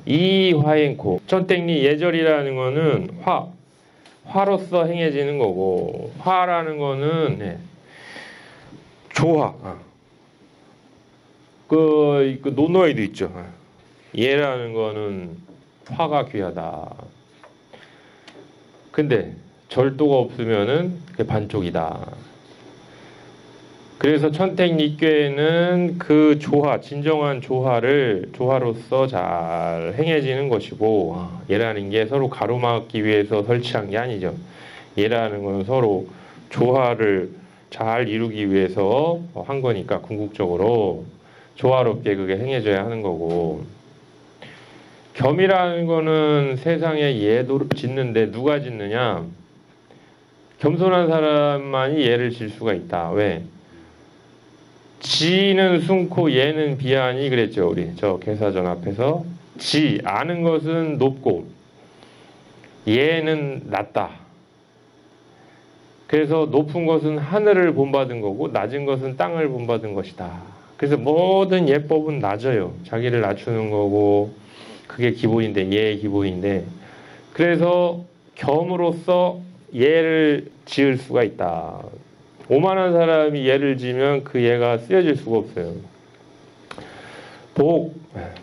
이화행코. 천땡리 예절이라는 거는 화로서 행해지는 거고, 화라는 거는 조화. 그 논어에도 있죠. 예라는 거는 화가 귀하다. 근데 절도가 없으면은 그게 반쪽이다. 그래서 천택리께는 그 조화, 진정한 조화로서 잘 행해지는 것이고, 예라는 게 서로 가로막기 위해서 설치한 게 아니죠. 예라는 건 서로 조화를 잘 이루기 위해서 한 거니까 궁극적으로 조화롭게 그게 행해져야 하는 거고, 겸이라는 거는 세상에 예도 짓는데 누가 짓느냐? 겸손한 사람만이 예를 질 수가 있다. 왜? 지는 숨고 예는 비하니 그랬죠. 우리 저 개사전 앞에서. 지 아는 것은 높고 예는 낮다. 그래서 높은 것은 하늘을 본받은 거고 낮은 것은 땅을 본받은 것이다. 그래서 모든 예법은 낮아요. 자기를 낮추는 거고 그게 기본인데, 예의 기본인데, 그래서 겸으로써 예를 지을 수가 있다. 오만한 사람이 예를 지면 그 예가 쓰여질 수가 없어요.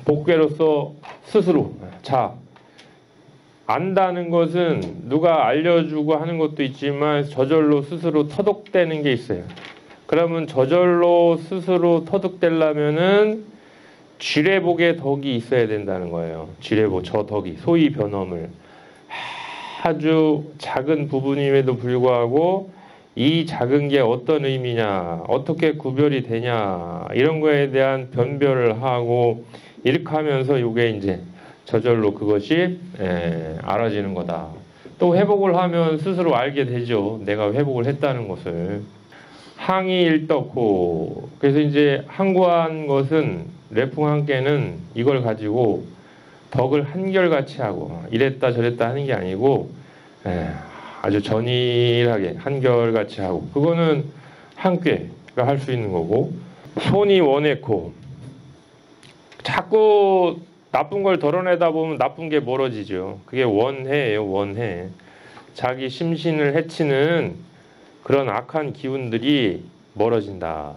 복괴로서 스스로 안다는 것은 누가 알려주고 하는 것도 있지만 저절로 스스로 터득되는 게 있어요. 그러면 저절로 스스로 터득되려면은 지뢰복의 덕이 있어야 된다는 거예요. 지뢰복, 저 덕이, 소위 변엄을. 아주 작은 부분임에도 불구하고 이 작은 게 어떤 의미냐, 어떻게 구별이 되냐, 이런 거에 대한 변별을 하고 이렇게 하면서 이게 이제 저절로 그것이 알아지는 거다. 또 회복을 하면 스스로 알게 되죠. 내가 회복을 했다는 것을. 항이일덕호. 그래서 이제 항구한 것은 래풍한께는 이걸 가지고 덕을 한결같이 하고 이랬다 저랬다 하는 게 아니고 아주 전일하게 한결같이 하고, 그거는 한꾀가 할 수 있는 거고. 손이 원해코. 자꾸 나쁜 걸 덜어내다 보면 나쁜 게 멀어지죠. 그게 원해예요. 원해. 자기 심신을 해치는 그런 악한 기운들이 멀어진다.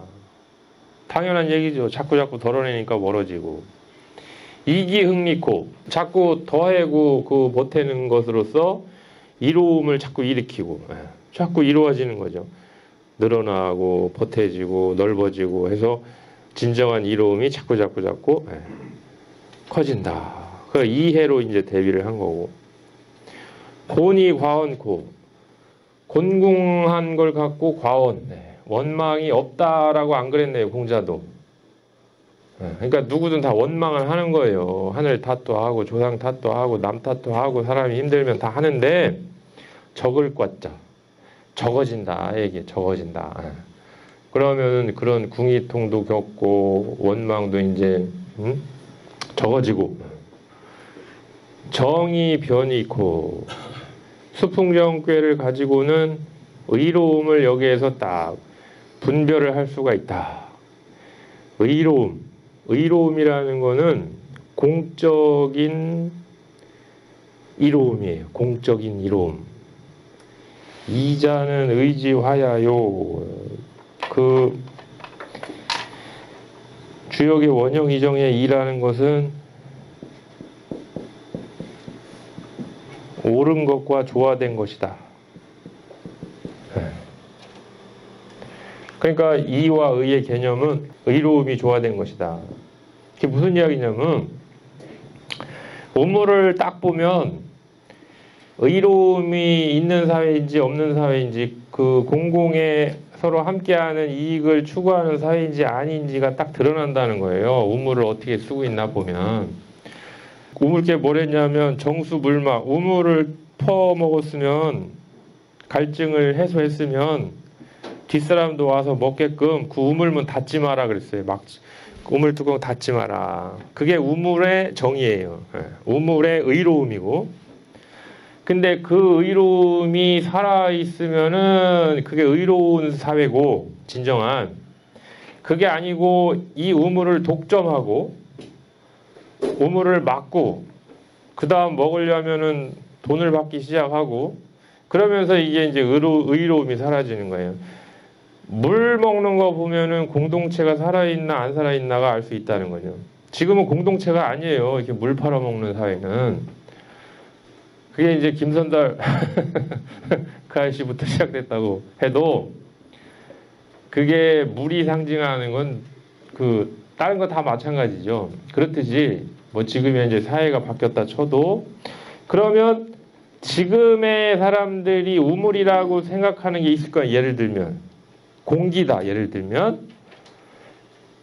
당연한 얘기죠. 자꾸 덜어내니까 멀어지고. 이기흥리코. 자꾸 더해고 그 보태는 것으로서 이로움을 자꾸 일으키고, 자꾸 이루어지는 거죠. 늘어나고 보태지고 넓어지고 해서 진정한 이로움이 자꾸 커진다. 그 이해로 이제 대비를 한 거고. 곤이 과언코. 곤궁한 걸 갖고 과언. 원망이 없다라고 안 그랬네요. 공자도. 그러니까 누구든 다 원망을 하는 거예요. 하늘 탓도 하고 조상 탓도 하고 남 탓도 하고 사람이 힘들면 다 하는데 적을 꽈자. 적어진다. 얘기 적어진다. 그러면 그런 궁이통도 겪고 원망도 이제 적어지고. 정의 변이코. 수풍정꾀를 가지고는 의로움을 여기에서 딱 분별을 할 수가 있다. 의로움이라는 거는 공적인 이로움이에요. 공적인 이로움. 이자는 의지화야요. 그 주역의 원형 이정의 이라는 것은 옳은 것과 조화된 것이다. 그러니까 이와 의의 개념은 의로움이 조화된 것이다. 그게 무슨 이야기냐면 원물을 딱 보면 의로움이 있는 사회인지 없는 사회인지, 그 공공에 서로 함께하는 이익을 추구하는 사회인지 아닌지가 딱 드러난다는 거예요. 우물을 어떻게 쓰고 있나 보면. 우물께 뭘 했냐면 정수물막, 우물을 퍼먹었으면, 갈증을 해소했으면 뒷사람도 와서 먹게끔 그 우물문 닫지 마라 그랬어요. 막 우물 뚜껑 닫지 마라. 그게 우물의 정의예요. 우물의 의로움이고. 근데 그 의로움이 살아있으면은 그게 의로운 사회고, 진정한. 그게 아니고 이 우물을 독점하고 우물을 막고 그 다음 먹으려면은 돈을 받기 시작하고, 그러면서 이게 이제 의로움이 사라지는 거예요. 물 먹는 거 보면은 공동체가 살아있나 안 살아있나가 알 수 있다는 거죠. 지금은 공동체가 아니에요. 이렇게 물 팔아먹는 사회는. 그게 이제 김선달 그 아저씨부터 시작됐다고 해도, 그게 물이 상징하는 건 다른 거 다 마찬가지죠. 그렇듯이 뭐 지금의 이제 사회가 바뀌었다 쳐도, 그러면 지금의 사람들이 우물이라고 생각하는 게 있을 거야. 예를 들면 공기다. 예를 들면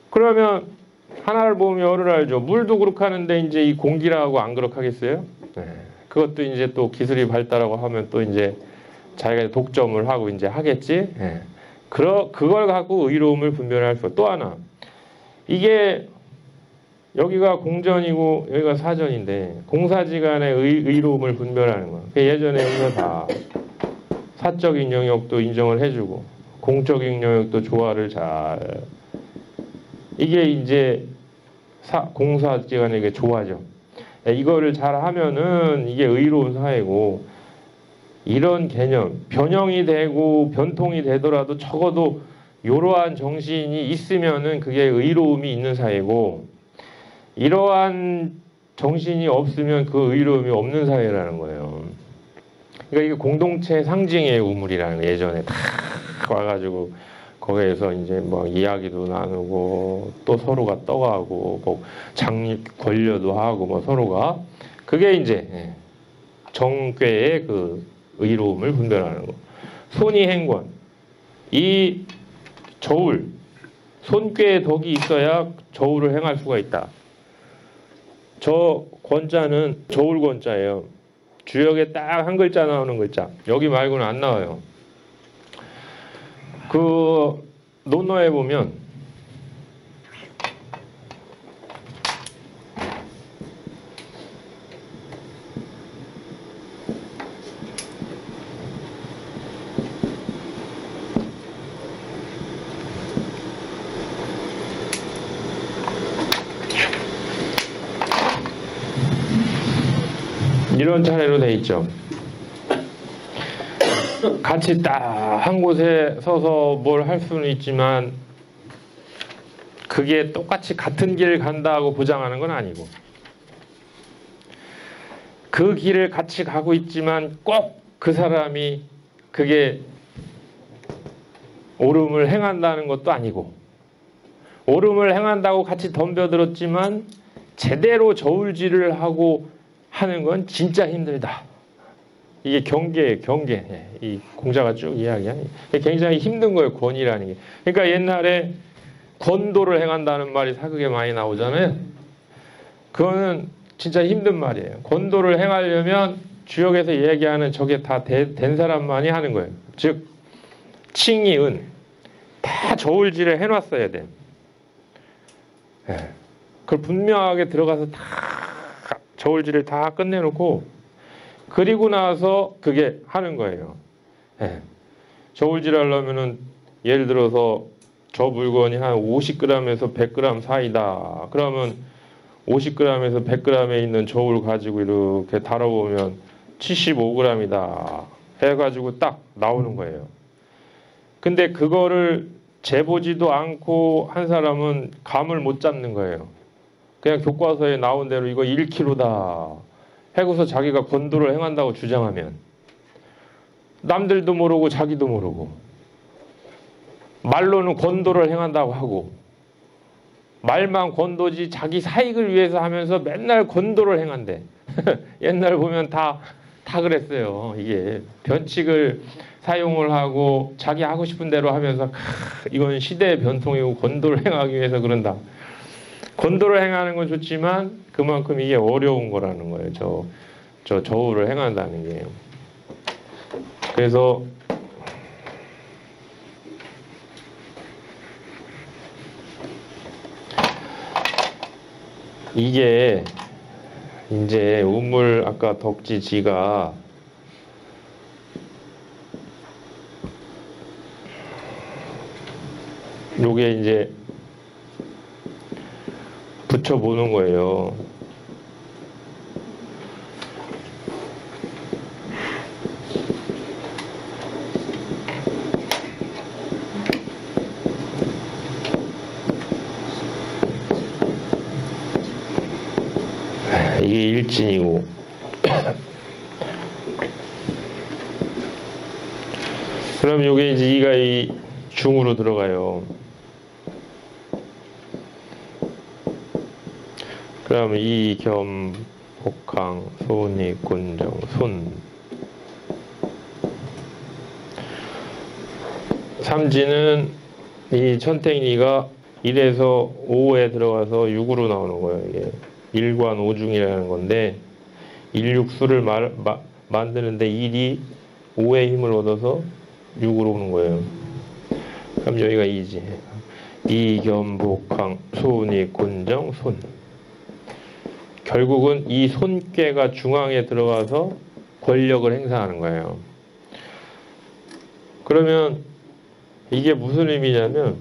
그러면 하나를 보면 열을 알죠. 물도 그렇게 하는데 이제 이 공기라고 안 그렇게 하겠어요? 네. 그것도 이제 또 기술이 발달하고 하면 또 이제 자기가 독점을 하고 이제 하겠지. 네. 그걸 갖고 의로움을 분별할 수. 또 하나, 이게 여기가 공전이고 여기가 사전인데 공사지간의 의로움을 분별하는 거. 예전에 우리가 다 사적인 영역도 인정을 해주고 공적인 영역도 조화를 잘. 이게 이제 공사지간의 이게 조화죠. 이거를 잘 하면은 이게 의로운 사회고, 이런 개념 변형이 되고 변통이 되더라도 적어도 이러한 정신이 있으면은 그게 의로움이 있는 사회고, 이러한 정신이 없으면 그 의로움이 없는 사회라는 거예요. 그러니까 이게 공동체 상징의 우물이라는 거. 예전에 다 와가지고 거기에서 이제 뭐 이야기도 나누고 또 서로가 떠가고 뭐 장립 권려도 하고 뭐 서로가, 그게 이제 정괴의 그 의로움을 분별하는 거. 손이행권, 이 저울, 손꾀의 덕이 있어야 저울을 행할 수가 있다. 저 권자는 저울 권자예요. 주역에 딱 한 글자 나오는 글자. 여기 말고는 안 나와요. 그 논어에 보면 이런 차례로 돼 있죠. 같이 딱 한 곳에 서서 뭘 할 수는 있지만 그게 똑같이 같은 길을 간다고 보장하는 건 아니고, 그 길을 같이 가고 있지만 꼭 그 사람이 그게 옳음을 행한다는 것도 아니고, 옳음을 행한다고 같이 덤벼들었지만 제대로 저울질을 하고 하는 건 진짜 힘들다. 이게 경계예요, 경계. 이 공자가 쭉 이야기하는 게 굉장히 힘든 거예요, 권이라는 게. 그러니까 옛날에 권도를 행한다는 말이 사극에 많이 나오잖아요. 그거는 진짜 힘든 말이에요. 권도를 행하려면 주역에서 얘기하는 저게 다 된 사람만이 하는 거예요. 즉 칭이 은 다 저울질을 해놨어야 돼. 그걸 분명하게 들어가서 다 저울질을 다 끝내놓고, 그리고 나서 그게 하는 거예요. 저울질 하려면은 예를 들어서 저 물건이 한 50g에서 100g 사이다. 그러면 50g에서 100g에 있는 저울 가지고 이렇게 다뤄보면 75g이다. 해가지고 딱 나오는 거예요. 근데 그거를 재보지도 않고 한 사람은 감을 못 잡는 거예요. 그냥 교과서에 나온 대로 이거 1kg다. 해고서 자기가 권도를 행한다고 주장하면 남들도 모르고 자기도 모르고, 말로는 권도를 행한다고 하고 말만 권도지 자기 사익을 위해서 하면서 맨날 권도를 행한대. 옛날 보면 다 그랬어요. 이게 변칙을 사용을 하고 자기 하고 싶은 대로 하면서 이건 시대의 변통이고 권도를 행하기 위해서 그런다. 권도를 행하는 건 좋지만 그만큼 이게 어려운 거라는 거예요. 저 저울을 행한다는 게. 그래서 이게 이제 우물 아까 덕지지가 요게 이제 붙여보는 거예요. 이게 일진이고 그럼 요게 이제 이가 이 중으로 들어가요. 그럼 이 겸 복항 소니 곤정 손 삼지는 이 천택리가 1에서 5에 들어가서 6으로 나오는 거예요. 이게 일관 오중이라는 건데 일육수를 만드는데 1이 5의 힘을 얻어서 6으로 오는 거예요. 그럼 여기가 2지. 이겸복항 소니 곤정 손. 결국은 이 손괴가 중앙에 들어가서 권력을 행사하는 거예요. 그러면 이게 무슨 의미냐면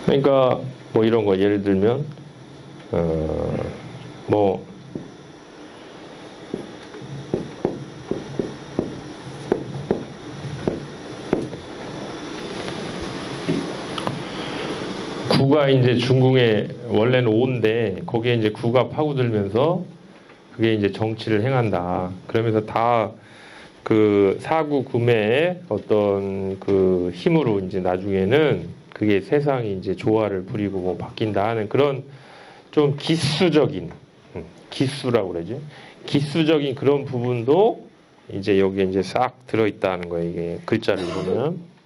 그러니까 뭐 이런 거 예를 들면 뭐 구가 이제 중궁에 원래는 5인데 거기에 이제 구가 파고들면서 그게 이제 정치를 행한다. 그러면서 다 그 사구 구매의 어떤 그 힘으로 이제 나중에는 그게 세상이 이제 조화를 부리고 뭐 바뀐다 하는 그런 좀 기수적인 기수라고 그러죠. 기수적인 그런 부분도 이제 여기에 이제 싹 들어있다는 거예요. 이게 글자를 보면.